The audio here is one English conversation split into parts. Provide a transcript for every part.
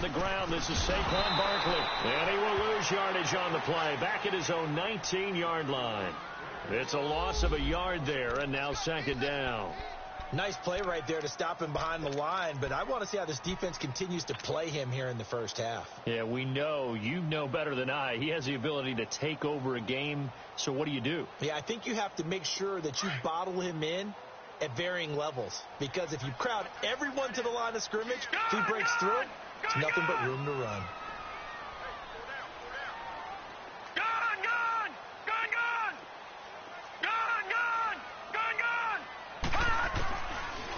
the ground. This is Saquon Barkley. And he will lose yardage on the play. Back at his own 19-yard line. It's a loss of a yard there, and now second down. Nice play right there to stop him behind the line, but I want to see how this defense continues to play him here in the first half. Yeah, we know. You know better than I. He has the ability to take over a game, so what do? Yeah, I think you have to make sure that you bottle him in at varying levels, because if you crowd everyone to the line of scrimmage, if he breaks through, it's nothing but room to run.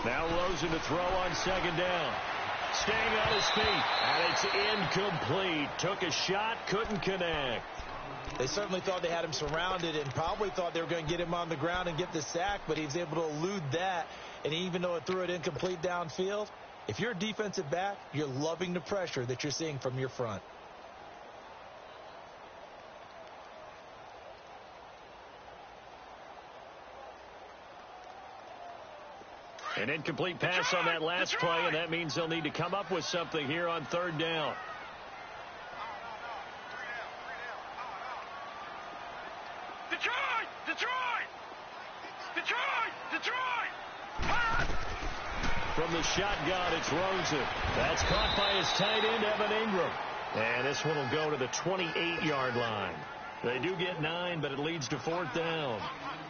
Now Rosen to throw on second down. Staying on his feet, and it's incomplete. Took a shot, couldn't connect. They certainly thought they had him surrounded and probably thought they were going to get him on the ground and get the sack, but he was able to elude that. And even though it threw it incomplete downfield, if you're a defensive back, you're loving the pressure that you're seeing from your front. An incomplete pass on that last play, and that means they'll need to come up with something here on third down. From the shotgun, it's Rosen. That's caught by his tight end, Evan Ingram. And this one will go to the 28-yard line. They do get 9, but it leads to fourth down.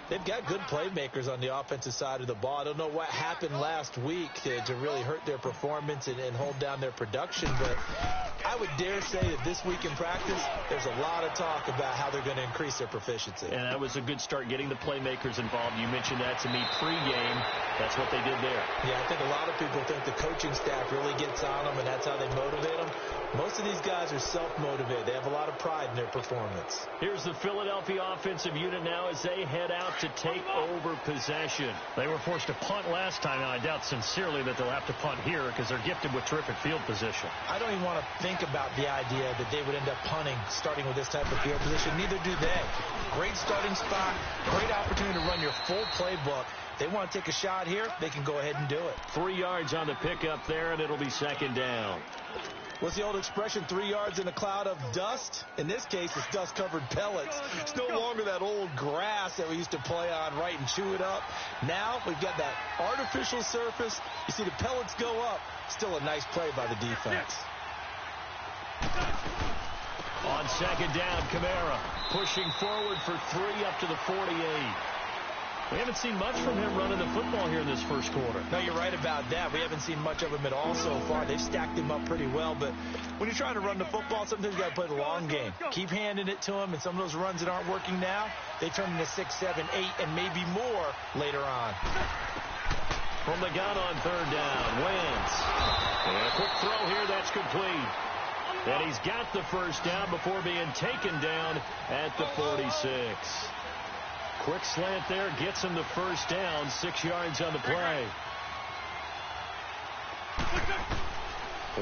They've got good playmakers on the offensive side of the ball. I don't know what happened last week to really hurt their performance and hold down their production, but I would dare say that this week in practice, there's a lot of talk about how they're going to increase their proficiency. And that was a good start, getting the playmakers involved. You mentioned that to me pregame. That's what they did there. Yeah, I think a lot of people think the coaching staff really gets on them, and that's how they motivate them. Most of these guys are self-motivated. They have a lot of pride in their performance. Here's the Philadelphia offensive unit now as they head out to take over possession. They were forced to punt last time, and I doubt sincerely that they'll have to punt here because they're gifted with terrific field position. I don't even want to think about the idea that they would end up punting starting with this type of field position. Neither do they. Great starting spot, great opportunity to run your full playbook. They want to take a shot here, they can go ahead and do it. 3 yards on the pickup there, and it'll be second down. What's the old expression, 3 yards in a cloud of dust? In this case, it's dust-covered pellets. It's no longer that old grass that we used to play on, right, and chew it up. Now we've got that artificial surface. You see the pellets go up. Still a nice play by the defense. On second down, Kamara pushing forward for 3 up to the 48. We haven't seen much from him running the football here in this first quarter. No, you're right about that. We haven't seen much of him at all so far. They've stacked him up pretty well, but when you're trying to run the football, sometimes you got to play the long game. Keep handing it to him, and some of those runs that aren't working now, they turn into 6, 7, 8, and maybe more later on. From the gun on third down, Wentz. And a quick throw here, that's complete. And he's got the first down before being taken down at the 46. Quick slant there, gets him the first down, 6 yards on the play.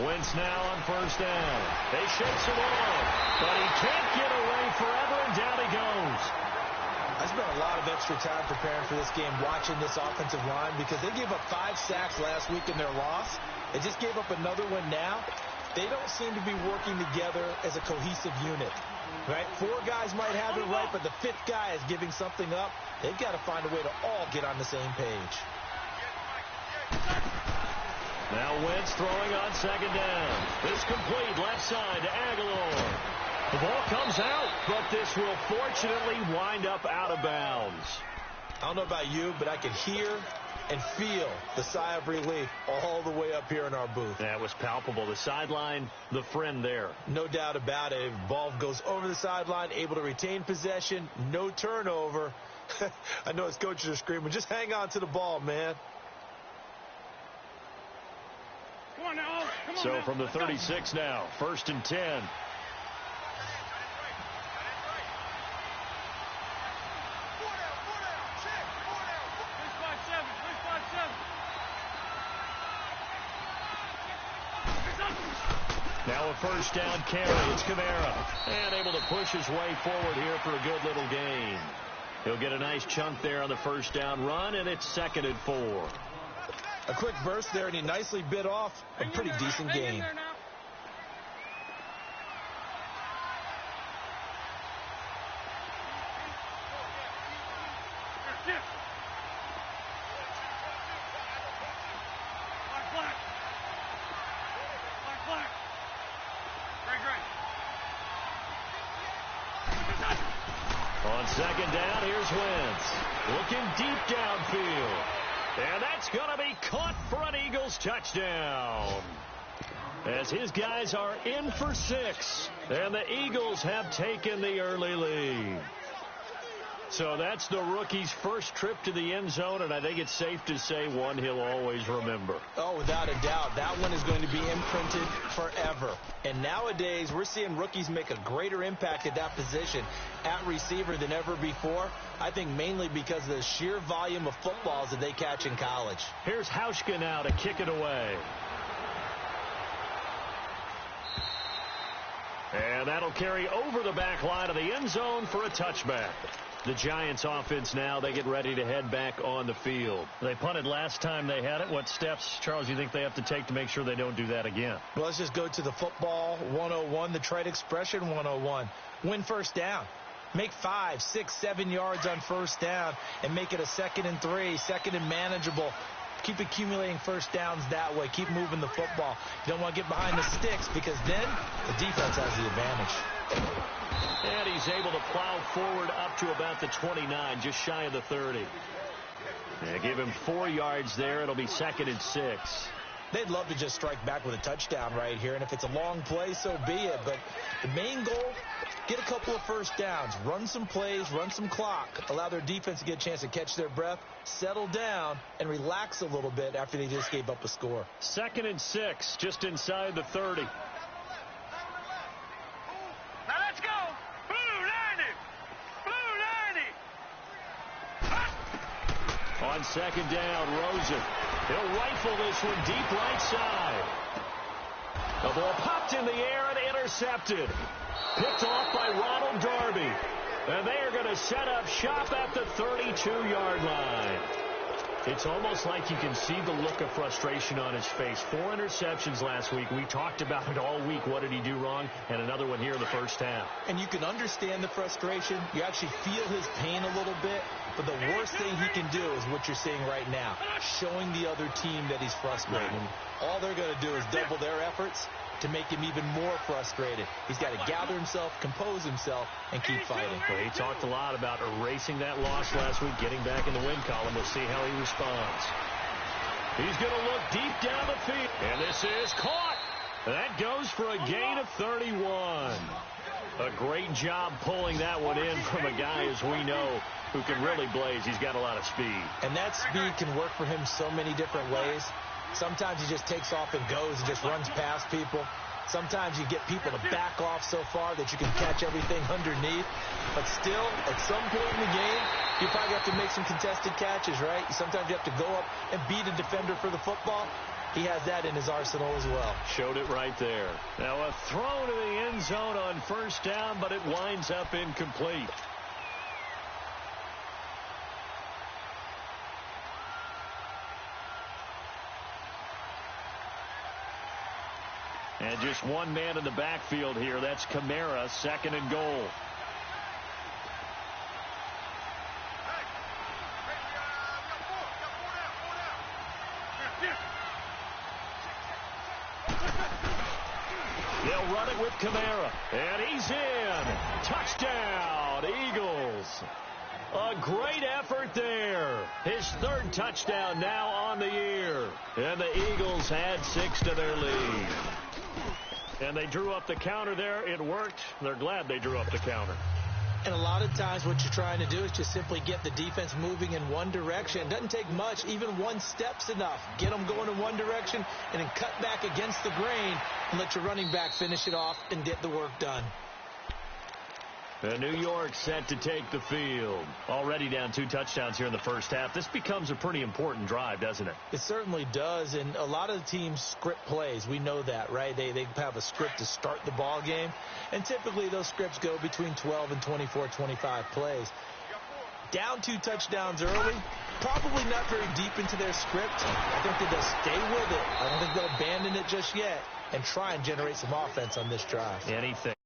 Wentz now on first down. They shakes it off, but he can't get away forever, and down he goes. I spent a lot of extra time preparing for this game, watching this offensive line, because they gave up 5 sacks last week in their loss. They just gave up another one now. They don't seem to be working together as a cohesive unit. Right? 4 guys might have it right, but the 5th guy is giving something up. They've got to find a way to all get on the same page. Now Wentz throwing on second down. It's complete, left side to Aguilar. The ball comes out, but this will fortunately wind up out of bounds. I don't know about you, but I can hear and feel the sigh of relief all the way up here in our booth. That was palpable. The sideline, the friend there. No doubt about it. Ball goes over the sideline, able to retain possession, no turnover. I know his coaches are screaming, just hang on to the ball, man. Come on now. Come on so now. From the 36 now, 1st and 10. Now a first down carry. It's Kamara. And able to push his way forward here for a good little gain. He'll get a nice chunk there on the first down run, and it's 2nd and 4. A quick burst there, and he nicely bit off a pretty decent gain. shift. Black. Great. On second down, here's Wentz. Looking deep downfield. And that's going to be caught for an Eagles touchdown. As his guys are in for 6. And the Eagles have taken the early lead. So that's the rookie's first trip to the end zone, and I think it's safe to say one he'll always remember. Oh, without a doubt. That one is going to be imprinted forever. And nowadays, we're seeing rookies make a greater impact at that position at receiver than ever before. I think mainly because of the sheer volume of footballs that they catch in college. Here's Hauschka now to kick it away. And that'll carry over the back line of the end zone for a touchback. The Giants offense now, they get ready to head back on the field. They punted last time they had it. What steps, Charles, you think they have to take to make sure they don't do that again? Well, let's just go to the football 101, the trite expression 101. Win first down. Make 5, 6, 7 yards on first down and make it a 2nd and 3, 2nd and manageable. Keep accumulating first downs that way. Keep moving the football. You don't want to get behind the sticks because then the defense has the advantage. And he's able to plow forward up to about the 29, just shy of the 30. Yeah, give him 4 yards there. It'll be 2nd and 6. They'd love to just strike back with a touchdown right here, and if it's a long play, so be it. But the main goal, get a couple of first downs, run some plays, run some clock, allow their defense to get a chance to catch their breath, settle down, and relax a little bit after they just gave up a score. 2nd and 6, just inside the 30. Now let's go. Blue 90. On second down, Rosen. He'll rifle this one deep right side. The ball popped in the air and intercepted. Picked off by Ronald Darby. And they are going to set up shop at the 32-yard line. It's almost like you can see the look of frustration on his face. 4 interceptions last week. We talked about it all week. What did he do wrong? And another one here in the first half. And you can understand the frustration. You actually feel his pain a little bit. But the worst thing he can do is what you're seeing right now, showing the other team that he's frustrated. And all they're going to do is double their efforts to make him even more frustrated. He's got to gather himself, compose himself, and keep fighting. Well, he talked a lot about erasing that loss last week, getting back in the win column. We'll see how he responds. He's going to look deep down the field. And this is caught. That goes for a gain of 31. A great job pulling that one in from a guy, as we know, who can really blaze. He's got a lot of speed. And that speed can work for him so many different ways. Sometimes he just takes off and goes and just runs past people. Sometimes you get people to back off so far that you can catch everything underneath. But still, at some point in the game, you probably have to make some contested catches, right? Sometimes you have to go up and beat a defender for the football. He has that in his arsenal as well. Showed it right there. Now a throw to the end zone on first down, but it winds up incomplete. And just one man in the backfield here. That's Kamara, 2nd and goal. They'll run it with Kamara. And he's in. Touchdown, Eagles. A great effort there. His 3rd touchdown now on the year. And the Eagles add 6 to their lead. And they drew up the counter there. It worked. They're glad they drew up the counter. And a lot of times what you're trying to do is just simply get the defense moving in one direction. It doesn't take much. Even one step's enough. Get them going in one direction and then cut back against the grain and let your running back finish it off and get the work done. And New York set to take the field. Already down 2 touchdowns here in the first half. This becomes a pretty important drive, doesn't it? It certainly does, and a lot of the teams script plays. We know that, right? They have a script to start the ball game, and typically those scripts go between 12 and 24, 25 plays. Down 2 touchdowns early, probably not very deep into their script. I think that they'll stay with it. I don't think they'll abandon it just yet and try and generate some offense on this drive. Anything.